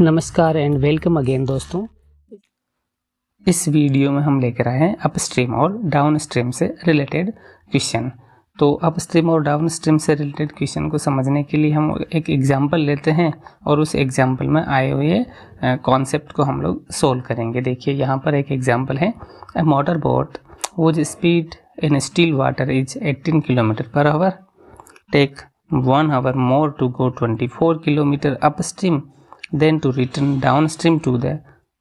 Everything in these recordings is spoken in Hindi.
नमस्कार एंड वेलकम अगेन दोस्तों। इस वीडियो में हम लेकर आए हैं अपस्ट्रीम और डाउनस्ट्रीम से रिलेटेड क्वेश्चन। तो अपस्ट्रीम और डाउनस्ट्रीम से रिलेटेड क्वेश्चन को समझने के लिए हम एक एग्जांपल लेते हैं और उस एग्जांपल में आए हुए कॉन्सेप्ट को हम लोग सोल्व करेंगे। देखिए यहाँ पर एक एग्जांपल है, a motor boat whose speed in still water is 18 kilometre per hour take 1 hour more to go 24 kilometre upstream then to return downstream to the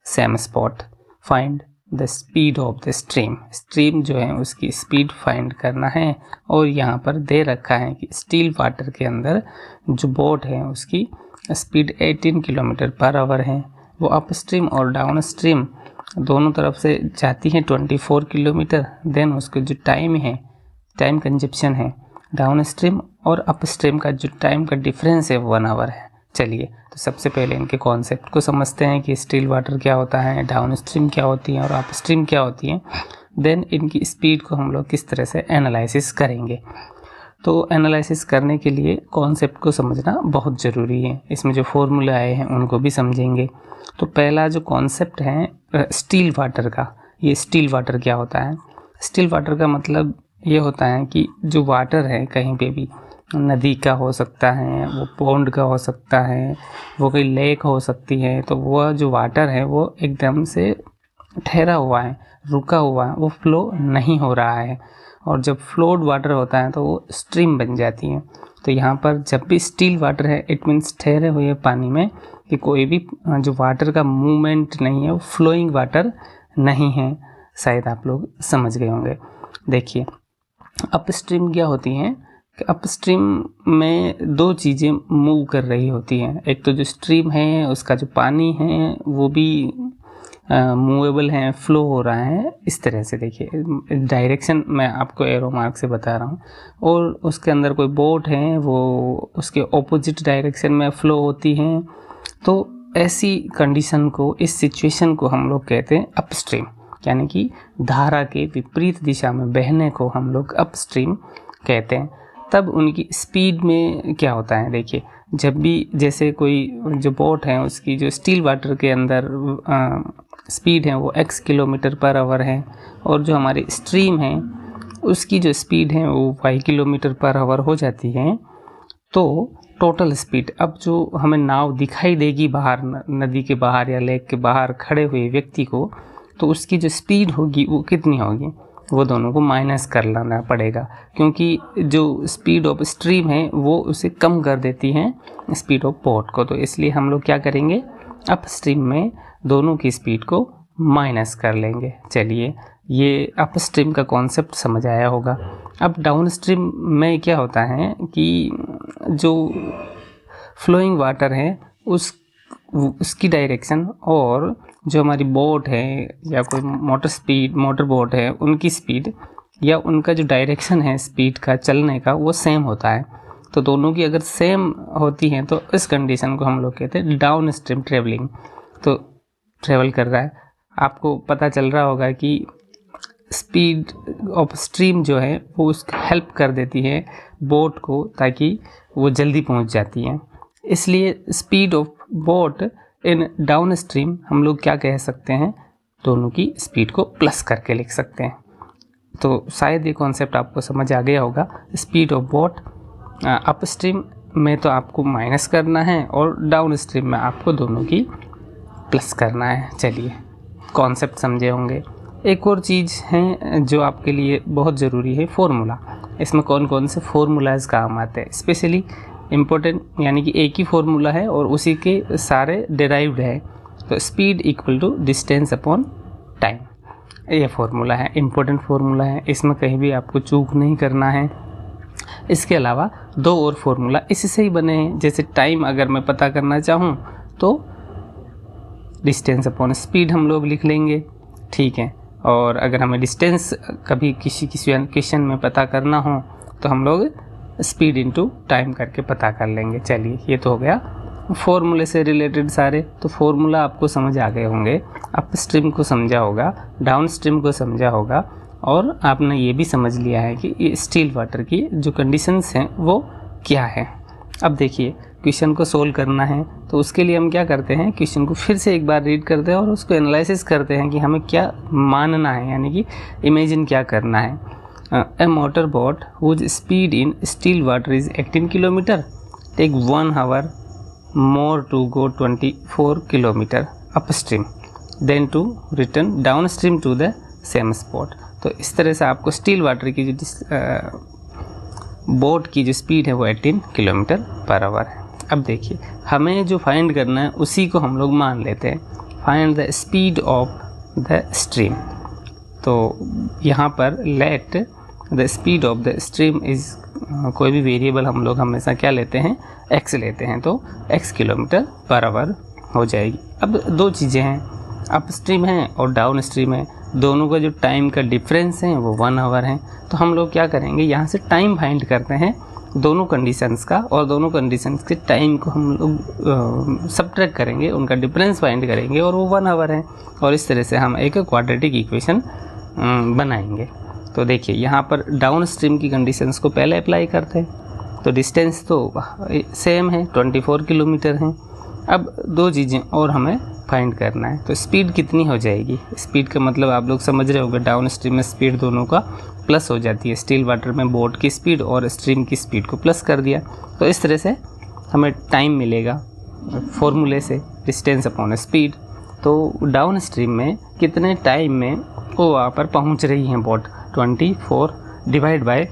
same spot. Find the speed of the stream. Stream जो है उसकी स्पीड फाइंड करना है और यहाँ पर दे रखा है कि स्टील वाटर के अंदर जो बोट है उसकी स्पीड 18 किलोमीटर पर आवर है। वो अपस्ट्रीम और डाउनस्ट्रीम दोनों तरफ से जाती है 24 किलोमीटर। देन उसके जो टाइम है, टाइम कंजप्शन है, डाउनस्ट्रीम और अपस्ट्रीम का जो टाइम का डिफरेंस है 1 आवर है। चलिए तो सबसे पहले इनके कॉन्सेप्ट को समझते हैं कि स्टिल वाटर क्या होता है, डाउनस्ट्रीम क्या होती है और अपस्ट्रीम क्या होती है। देन इनकी स्पीड को हम लोग किस तरह से एनालिसिस करेंगे। तो एनालिसिस करने के लिए कॉन्सेप्ट को समझना बहुत ज़रूरी है। इसमें जो फॉर्मूले आए हैं उनको भी समझेंगे। तो पहला जो कॉन्सेप्ट है स्टिल वाटर का, ये स्टिल वाटर क्या होता है। स्टिल वाटर का मतलब ये होता है कि जो वाटर है कहीं पे भी, नदी का हो सकता है, वो पॉन्ड का हो सकता है, वो कोई लेक हो सकती है, तो वह जो वाटर है वो एकदम से ठहरा हुआ है, रुका हुआ है, वो फ्लो नहीं हो रहा है। और जब फ्लोड वाटर होता है तो वो स्ट्रीम बन जाती है। तो यहाँ पर जब भी स्टिल वाटर है इट मीन्स ठहरे हुए पानी में कि कोई भी जो वाटर का मूवमेंट नहीं है, वो फ्लोइंग वाटर नहीं है। शायद आप लोग समझ गए होंगे। देखिए अपस्ट्रीम क्या होती हैं, अपस्ट्रीम में दो चीज़ें मूव कर रही होती हैं। एक तो जो स्ट्रीम है उसका जो पानी है वो भी मूवेबल है, फ्लो हो रहा है इस तरह से। देखिए डायरेक्शन मैं आपको एरो मार्क से बता रहा हूँ। और उसके अंदर कोई बोट है वो उसके ऑपोजिट डायरेक्शन में फ्लो होती हैं। तो ऐसी कंडीशन को, इस सिचुएशन को हम लोग कहते हैं अपस्ट्रीम, यानी कि धारा के विपरीत दिशा में बहने को हम लोग अपस्ट्रीम कहते हैं। तब उनकी स्पीड में क्या होता है, देखिए जब भी जैसे कोई जो बोट है उसकी जो स्टील वाटर के अंदर स्पीड है वो x किलोमीटर पर आवर है और जो हमारी स्ट्रीम है उसकी जो स्पीड है वो y किलोमीटर पर आवर हो जाती है। तो टोटल स्पीड, अब जो हमें नाव दिखाई देगी बाहर, नदी के बाहर या लेक के बाहर खड़े हुए व्यक्ति को, तो उसकी जो स्पीड होगी वो कितनी होगी, वो दोनों को माइनस कर लाना पड़ेगा, क्योंकि जो स्पीड ऑफ स्ट्रीम है वो उसे कम कर देती है स्पीड ऑफ बोट को। तो इसलिए हम लोग क्या करेंगे, अप स्ट्रीम में दोनों की स्पीड को माइनस कर लेंगे। चलिए ये अप स्ट्रीम का कॉन्सेप्ट समझ आया होगा। अब डाउन स्ट्रीम में क्या होता है कि जो फ्लोइंग वाटर है उसकी डायरेक्शन और जो हमारी बोट है या कोई मोटर बोट है उनकी स्पीड या उनका जो डायरेक्शन है स्पीड का चलने का वो सेम होता है। तो दोनों की अगर सेम होती हैं तो इस कंडीशन को हम लोग कहते हैं डाउन स्ट्रीम ट्रेवलिंग। तो ट्रेवल कर रहा है, आपको पता चल रहा होगा कि स्पीड ऑफ स्ट्रीम जो है वो उसको हेल्प कर देती है बोट को, ताकि वो जल्दी पहुंच जाती है। इसलिए speed of boat in down stream हम लोग क्या कह सकते हैं, दोनों की स्पीड को प्लस करके लिख सकते हैं। तो शायद ये कॉन्सेप्ट आपको समझ आ गया होगा। Speed of boat up stream में तो आपको माइनस करना है और डाउन स्ट्रीम में आपको दोनों की प्लस करना है। चलिए कॉन्सेप्ट समझे होंगे। एक और चीज़ है जो आपके लिए बहुत ज़रूरी है, फार्मूला। इसमें कौन कौन से फार्मूलाज काम आते हैं, स्पेशली इम्पोर्टेंट, यानी कि एक ही फार्मूला है और उसी के सारे डिराइव्ड है। तो speed equal to distance upon time, ये फार्मूला है, इम्पोर्टेंट फार्मूला है। इसमें कहीं भी आपको चूक नहीं करना है। इसके अलावा दो और फार्मूला इससे ही बने हैं। जैसे टाइम अगर मैं पता करना चाहूँ तो डिस्टेंस अपॉन स्पीड हम लोग लिख लेंगे, ठीक है। और अगर हमें डिस्टेंस कभी किसी क्वेश्चन में पता करना हो तो हम लोग स्पीड इनटू टाइम करके पता कर लेंगे। चलिए ये तो हो गया फॉर्मूले से रिलेटेड सारे। तो फॉर्मूला आपको समझ आ गए होंगे, अप स्ट्रीम को समझा होगा, डाउन स्ट्रीम को समझा होगा और आपने ये भी समझ लिया है कि ये स्टिल वाटर की जो कंडीशंस हैं वो क्या है। अब देखिए क्वेश्चन को सोल्व करना है तो उसके लिए हम क्या करते हैं, क्वेश्चन को फिर से एक बार रीड करते हैं और उसको एनालिसिस करते हैं कि हमें क्या मानना है, यानी कि इमेजिन क्या करना है। A motor boat whose speed in still water is 18 kilometre take 1 hour more to go 24 kilometre upstream then to return down stream to the same spot. तो इस तरह से आपको स्टिल वाटर की जो बोट की जो स्पीड है वो 18 किलोमीटर पर आवर है। अब देखिए हमें जो फाइंड करना है उसी को हम लोग मान लेते हैं, find the speed of the stream. तो यहाँ पर let the speed of the stream is कोई भी वेरिएबल हम लोग हमेशा क्या लेते हैं, x लेते हैं, तो x किलोमीटर पर आवर हो जाएगी। अब दो चीज़ें हैं, अप स्ट्रीम है और डाउन स्ट्रीम है, दोनों का जो टाइम का डिफरेंस है वो 1 आवर है। तो हम लोग क्या करेंगे, यहाँ से टाइम फाइंड करते हैं दोनों कंडीशंस का, और दोनों कंडीशंस के टाइम को हम लोग सब्ट्रैक्ट करेंगे, उनका डिफरेंस फाइंड करेंगे और वो 1 आवर है। और इस तरह से हम एक क्वाड्रेटिक इक्वेशन बनाएंगे। तो देखिए यहाँ पर डाउन स्ट्रीम की कंडीशंस को पहले अप्लाई करते हैं, तो डिस्टेंस तो सेम है 24 किलोमीटर है। अब दो चीज़ें और हमें फाइंड करना है, तो स्पीड कितनी हो जाएगी, स्पीड का मतलब आप लोग समझ रहे होंगे, डाउन स्ट्रीम में स्पीड दोनों का प्लस हो जाती है, स्टिल वाटर में बोट की स्पीड और स्ट्रीम की स्पीड को प्लस कर दिया। तो इस तरह से हमें टाइम मिलेगा फॉर्मूले से, डिस्टेंस अपॉन स्पीड। तो डाउन स्ट्रीम में कितने टाइम में वो वहाँ पर पहुँच रही हैं बोट, 24 डिवाइड बाय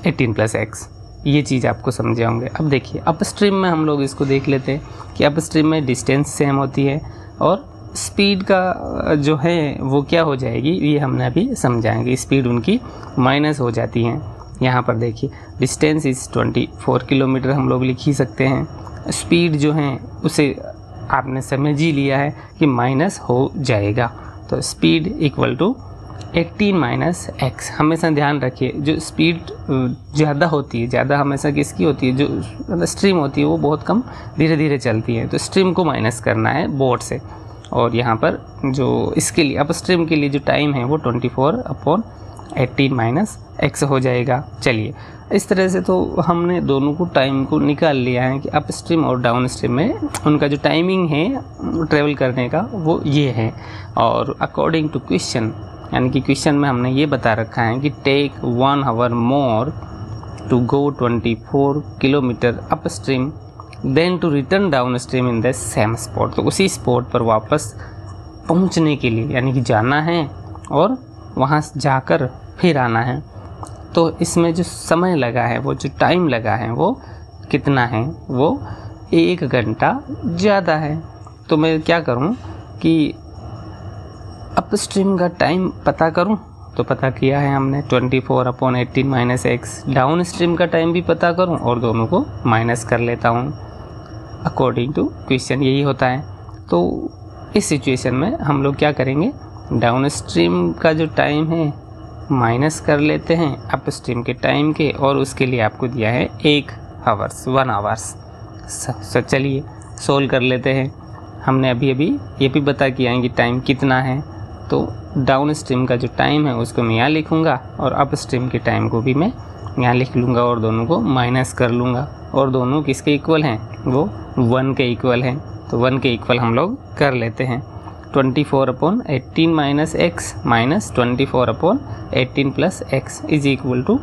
18 + x, ये चीज़ आपको समझे होंगे। अब देखिए अप स्ट्रीम में हम लोग इसको देख लेते हैं कि अप स्ट्रीम में डिस्टेंस सेम होती है और स्पीड का जो है वो क्या हो जाएगी, ये हमने अभी समझाएंगे। स्पीड उनकी माइनस हो जाती हैं। यहाँ पर देखिए डिस्टेंस इज़ 24 किलोमीटर हम लोग लिख ही सकते हैं, स्पीड जो है उसे आपने समझ ही लिया है कि माइनस हो जाएगा। तो स्पीड इक्वल टू 18 - x। हमेशा ध्यान रखिए जो स्पीड ज़्यादा होती है, ज़्यादा हमेशा किसकी होती है, जो स्ट्रीम होती है वो बहुत कम धीरे धीरे चलती है, तो स्ट्रीम को माइनस करना है बोट से। और यहाँ पर जो इसके लिए अप स्ट्रीम के लिए जो टाइम है वो 24/18 - x हो जाएगा। चलिए इस तरह से तो हमने दोनों को टाइम को निकाल लिया है कि अप स्ट्रीम और डाउन स्ट्रीम में उनका जो टाइमिंग है ट्रेवल करने का वो ये है। और अकॉर्डिंग टू क्वेश्चन, यानी कि क्वेश्चन में हमने ये बता रखा है कि take 1 hour more to go 24 kilometre upstream then to return down stream in the same spot. तो उसी स्पॉट पर वापस पहुंचने के लिए, यानी कि जाना है और वहां जाकर फिर आना है। तो इसमें जो समय लगा है, वो जो टाइम लगा है वो कितना है, वो 1 घंटा ज़्यादा है। तो मैं क्या करूं कि अप स्ट्रीम का टाइम पता करूं, तो पता किया है हमने 24/18 - x। डाउन स्ट्रीम का टाइम भी पता करूं और दोनों को माइनस कर लेता हूं अकॉर्डिंग टू क्वेश्चन, यही होता है। तो इस सिचुएशन में हम लोग क्या करेंगे, डाउन स्ट्रीम का जो टाइम है माइनस कर लेते हैं अप स्ट्रीम के टाइम के, और उसके लिए आपको दिया है 1 आवर्स। चलिए सोल्व कर लेते हैं। हमने अभी ये भी बता किया है कि टाइम कितना है, तो डाउन स्ट्रीम का जो टाइम है उसको मैं यहाँ लिखूँगा और अप स्ट्रीम के टाइम को भी मैं यहाँ लिख लूँगा और दोनों को माइनस कर लूँगा। और दोनों किसके इक्वल हैं, वो 1 के इक्वल हैं। तो 1 के इक्वल हम लोग कर लेते हैं। 24/18 - x - 24/18 + x is equal to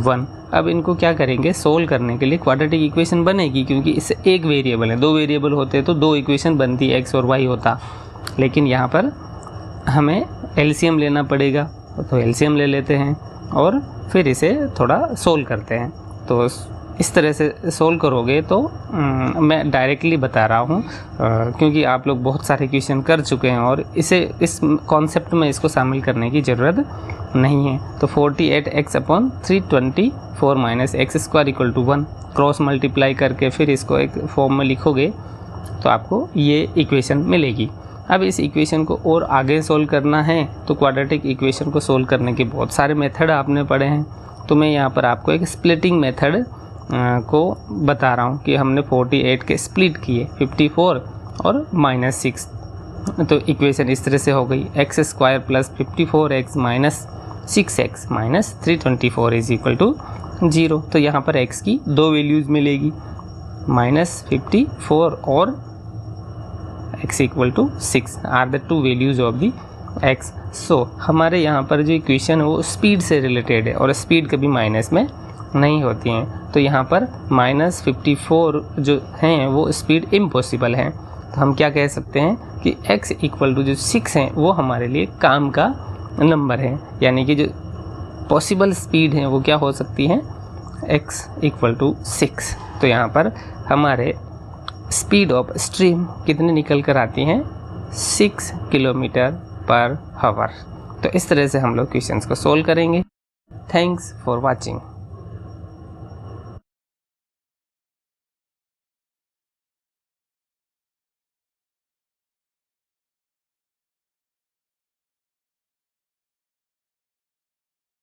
1। अब इनको क्या करेंगे, सोल्व करने के लिए क्वाड्रेटिक इक्वेशन बनेगी, क्योंकि इससे एक वेरिएबल है, 2 वेरिएबल होते तो 2 इक्वेशन बनती, x और y होता। लेकिन यहाँ पर हमें एलसीएम लेना पड़ेगा, तो एलसीएम ले लेते हैं और फिर इसे थोड़ा सोल्व करते हैं। तो इस तरह से सोल्व करोगे तो मैं डायरेक्टली बता रहा हूँ, क्योंकि आप लोग बहुत सारे क्वेश्चन कर चुके हैं और इस कॉन्सेप्ट में इसको शामिल करने की ज़रूरत नहीं है। तो 48x/324 - x² = 1 क्रॉस मल्टीप्लाई करके फिर इसको एक फॉर्म में लिखोगे तो आपको ये इक्वेशन मिलेगी। अब इस इक्वेशन को और आगे सोल्व करना है तो क्वाड्रेटिक इक्वेशन को सोल्व करने के बहुत सारे मेथड आपने पढ़े हैं, तो मैं यहाँ पर आपको एक स्प्लिटिंग मेथड को बता रहा हूँ कि हमने 48 के स्प्लिट किए 54 और -6। तो इक्वेशन इस तरह से हो गई, x² + 54x - 6x - 324 = 0। तो यहाँ पर x की 2 वैल्यूज़ मिलेगी, -54 और x equal to 6 are the two values of the x। So हमारे यहाँ पर जो इक्वेशन है वो स्पीड से रिलेटेड है और स्पीड कभी माइनस में नहीं होती हैं, तो यहाँ पर -54 जो हैं वो स्पीड इम्पॉसिबल है। तो हम क्या कह सकते हैं कि x इक्वल टू जो 6 हैं वो हमारे लिए काम का नंबर है, यानी कि जो पॉसिबल स्पीड है वो क्या हो सकती है, x इक्वल टू 6। तो यहाँ पर हमारे स्पीड ऑफ स्ट्रीम कितने निकल कर आती हैं, 6 km/h। तो इस तरह से हम लोग क्वेश्चंस को सोल्व करेंगे। Thanks for watching.